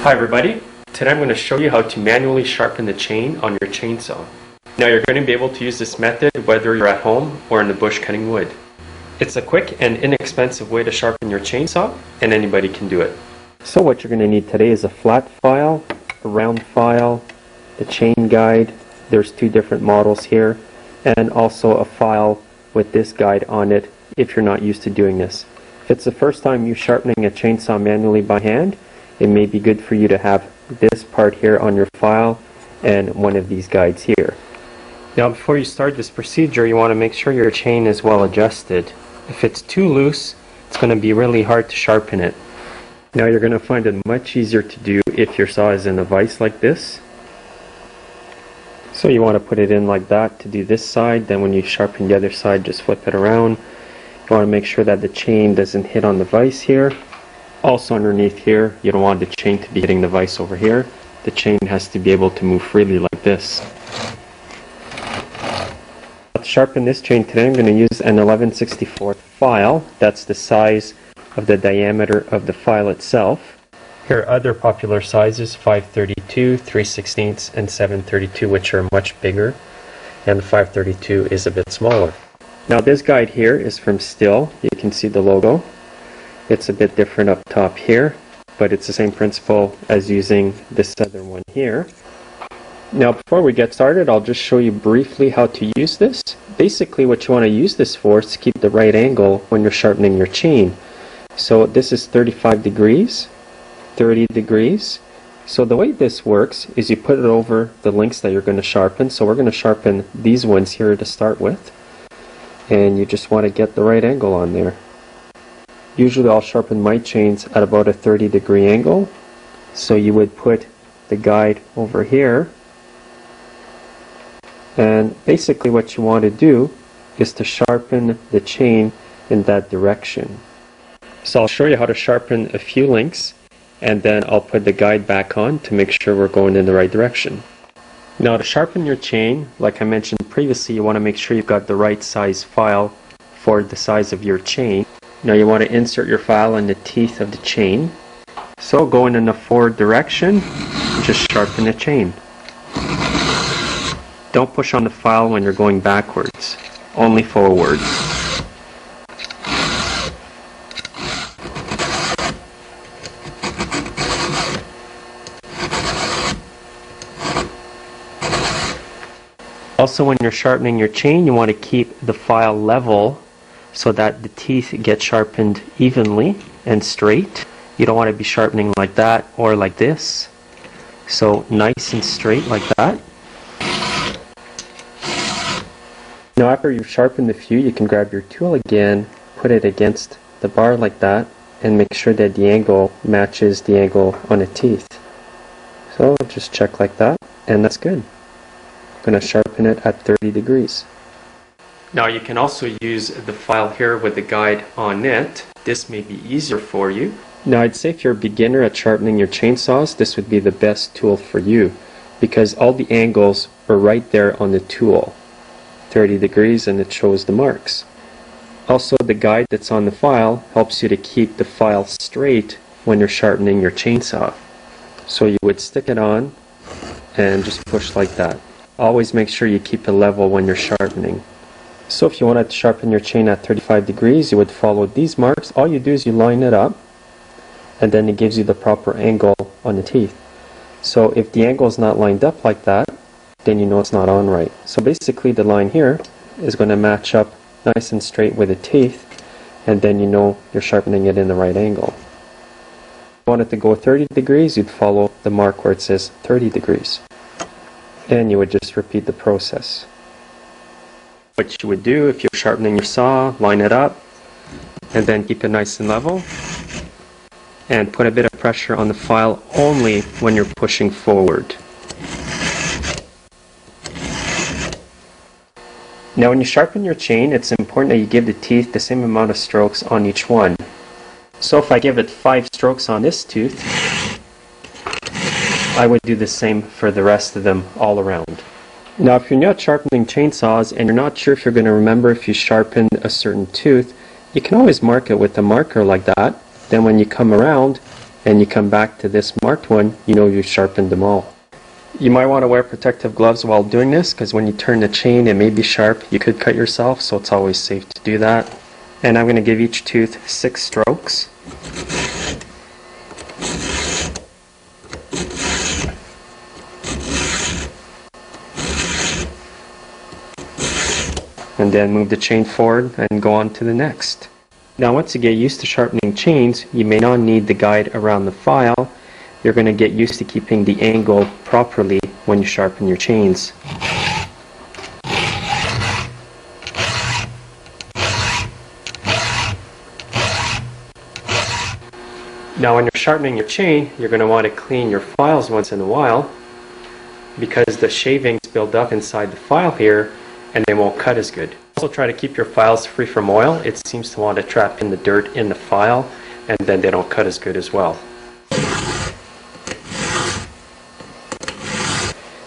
Hi everybody, today I'm going to show you how to manually sharpen the chain on your chainsaw. Now you're going to be able to use this method whether you're at home or in the bush cutting wood. It's a quick and inexpensive way to sharpen your chainsaw, and anybody can do it. So what you're going to need today is a flat file, a round file, the chain guide, there's two different models here, and also a file with this guide on it if you're not used to doing this. If it's the first time you're sharpening a chainsaw manually by hand, it may be good for you to have this part here on your file and one of these guides here. Now before you start this procedure, you want to make sure your chain is well adjusted. If it's too loose, it's going to be really hard to sharpen it. Now you're going to find it much easier to do if your saw is in a vise like this. So you want to put it in like that to do this side, then when you sharpen the other side, just flip it around. You want to make sure that the chain doesn't hit on the vise here. Also underneath here, you don't want the chain to be hitting the vise over here. The chain has to be able to move freely like this. To sharpen this chain today, I'm going to use an 11/64 file. That's the size of the diameter of the file itself. Here are other popular sizes, 5/32, 3/16, and 7/32, which are much bigger, and the 5/32 is a bit smaller. Now this guide here is from Stihl. You can see the logo. It's a bit different up top here, but it's the same principle as using this other one here. Now before we get started, I'll just show you briefly how to use this. Basically what you want to use this for is to keep the right angle when you're sharpening your chain. So this is 35 degrees, 30 degrees. So the way this works is you put it over the links that you're going to sharpen. So we're going to sharpen these ones here to start with. And you just want to get the right angle on there. Usually I'll sharpen my chains at about a 30-degree angle. So you would put the guide over here. And basically what you want to do is to sharpen the chain in that direction. So I'll show you how to sharpen a few links, and then I'll put the guide back on to make sure we're going in the right direction. Now to sharpen your chain, like I mentioned previously, you want to make sure you've got the right size file for the size of your chain. Now you want to insert your file in the teeth of the chain. So going in the forward direction, just sharpen the chain. Don't push on the file when you're going backwards, only forward. Also, when you're sharpening your chain, you want to keep the file level so that the teeth get sharpened evenly and straight. You don't want to be sharpening like that or like this. So nice and straight like that. Now after you've sharpened a few, you can grab your tool again, put it against the bar like that, and make sure that the angle matches the angle on the teeth. So just check like that, and that's good. I'm going to sharpen it at 30 degrees. Now you can also use the file here with the guide on it. This may be easier for you. Now I'd say if you're a beginner at sharpening your chainsaws, this would be the best tool for you, because all the angles are right there on the tool. 30 degrees, and it shows the marks. Also, the guide that's on the file helps you to keep the file straight when you're sharpening your chainsaw. So you would stick it on and just push like that. Always make sure you keep it level when you're sharpening. So if you wanted to sharpen your chain at 35 degrees, you would follow these marks. All you do is you line it up, and then it gives you the proper angle on the teeth. So if the angle is not lined up like that, then you know it's not on right. So basically the line here is going to match up nice and straight with the teeth, and then you know you're sharpening it in the right angle. If you want it to go 30 degrees, you'd follow the mark where it says 30 degrees. And you would just repeat the process. What you would do if you're sharpening your saw, line it up, and then keep it nice and level, and put a bit of pressure on the file only when you're pushing forward. Now when you sharpen your chain, it's important that you give the teeth the same amount of strokes on each one. So if I give it 5 strokes on this tooth, I would do the same for the rest of them all around. Now if you're not sharpening chainsaws and you're not sure if you're going to remember if you sharpened a certain tooth, you can always mark it with a marker like that. Then when you come around, and you come back to this marked one, you know you've sharpened them all. You might want to wear protective gloves while doing this, because when you turn the chain it may be sharp, you could cut yourself, so it's always safe to do that. And I'm going to give each tooth 6 strokes. And then move the chain forward and go on to the next. Now once you get used to sharpening chains, you may not need the guide around the file. You're going to get used to keeping the angle properly when you sharpen your chains. Now when you're sharpening your chain, you're going to want to clean your files once in a while, because the shavings build up inside the file here and they won't cut as good. Also try to keep your files free from oil. It seems to want to trap in the dirt in the file, and then they don't cut as good as well.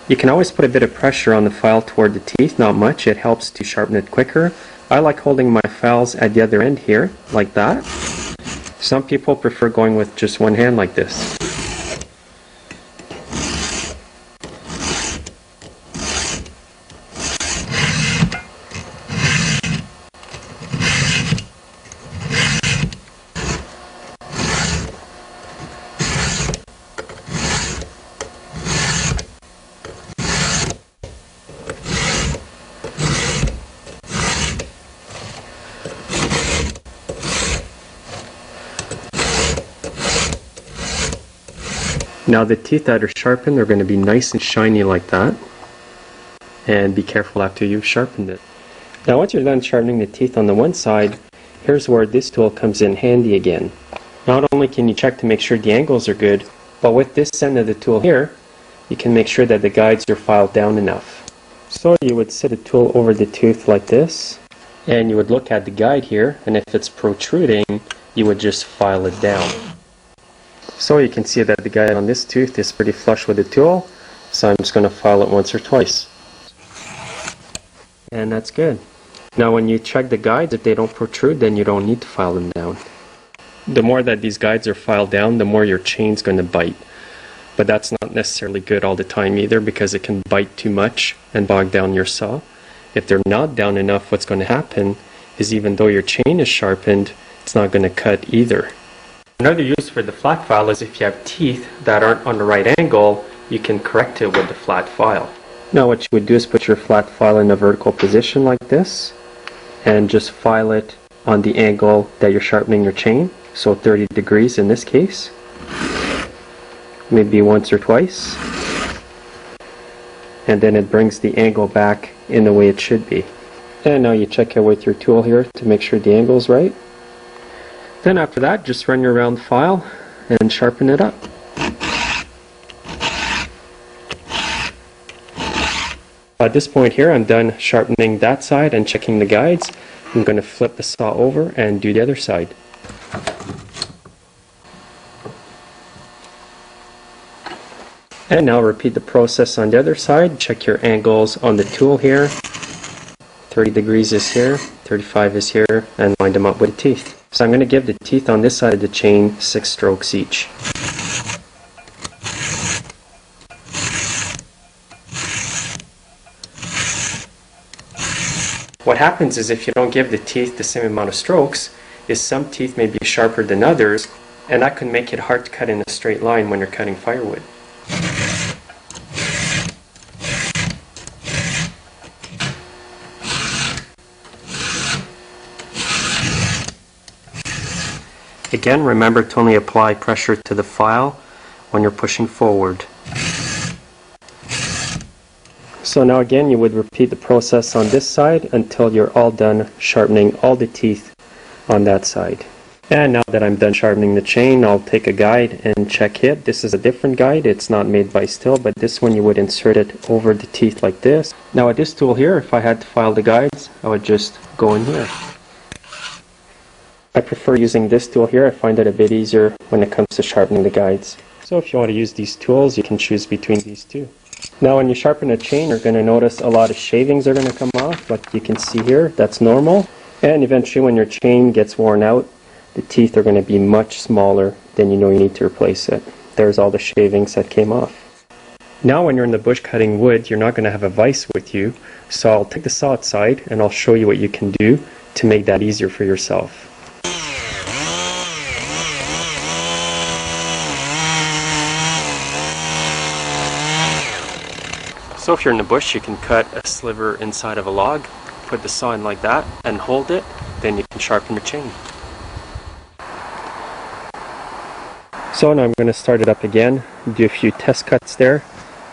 You can always put a bit of pressure on the file toward the teeth, not much. It helps to sharpen it quicker. I like holding my files at the other end here, like that. Some people prefer going with just one hand like this. Now the teeth that are sharpened are going to be nice and shiny like that. And be careful after you've sharpened it. Now once you're done sharpening the teeth on the one side, here's where this tool comes in handy again. Not only can you check to make sure the angles are good, but with this end of the tool here, you can make sure that the guides are filed down enough. So you would sit a tool over the tooth like this, and you would look at the guide here, and if it's protruding, you would just file it down. So you can see that the guide on this tooth is pretty flush with the tool, so I'm just going to file it once or twice. And that's good. Now when you check the guides, if they don't protrude, then you don't need to file them down. The more that these guides are filed down, the more your chain's going to bite. But that's not necessarily good all the time either, because it can bite too much and bog down your saw. If they're not down enough, what's going to happen is even though your chain is sharpened, it's not going to cut either. Another use for the flat file is if you have teeth that aren't on the right angle, you can correct it with the flat file. Now what you would do is put your flat file in a vertical position like this, and just file it on the angle that you're sharpening your chain, so 30 degrees in this case. Maybe once or twice. And then it brings the angle back in the way it should be. And now you check it with your tool here to make sure the angle is right. Then after that, just run your round file and sharpen it up. At this point here, I'm done sharpening that side and checking the guides. I'm going to flip the saw over and do the other side. And now repeat the process on the other side. Check your angles on the tool here. 30 degrees is here, 35 is here, and line them up with the teeth. So I'm going to give the teeth on this side of the chain 6 strokes each. What happens is if you don't give the teeth the same amount of strokes, is some teeth may be sharper than others, and that can make it hard to cut in a straight line when you're cutting firewood. Again, remember to only apply pressure to the file when you're pushing forward. So now again, you would repeat the process on this side until you're all done sharpening all the teeth on that side. And now that I'm done sharpening the chain, I'll take a guide and check it. This is a different guide. It's not made by Stihl, but this one you would insert it over the teeth like this. Now with this tool here, if I had to file the guides, I would just go in here. I prefer using this tool here. I find it a bit easier when it comes to sharpening the guides. So if you want to use these tools, you can choose between these two. Now when you sharpen a chain, you're going to notice a lot of shavings are going to come off, like you can see here. That's normal. And eventually when your chain gets worn out, the teeth are going to be much smaller, then you know you need to replace it. There's all the shavings that came off. Now when you're in the bush cutting wood, you're not going to have a vise with you, so I'll take the saw outside and I'll show you what you can do to make that easier for yourself. So if you're in the bush, you can cut a sliver inside of a log, put the saw in like that, and hold it, then you can sharpen your chain. So now I'm going to start it up again, do a few test cuts there,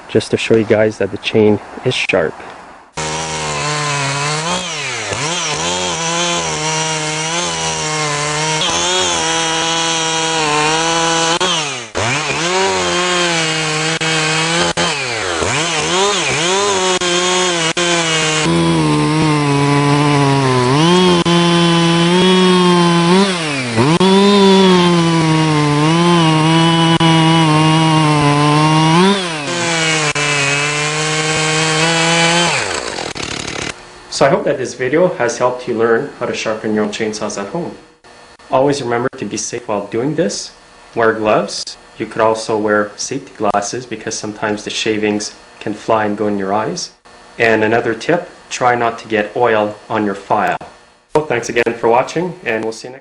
just to show you guys that the chain is sharp. So I hope that this video has helped you learn how to sharpen your own chainsaws at home. Always remember to be safe while doing this. Wear gloves. You could also wear safety glasses because sometimes the shavings can fly and go in your eyes. And another tip, try not to get oil on your file. So thanks again for watching, and we'll see you next time.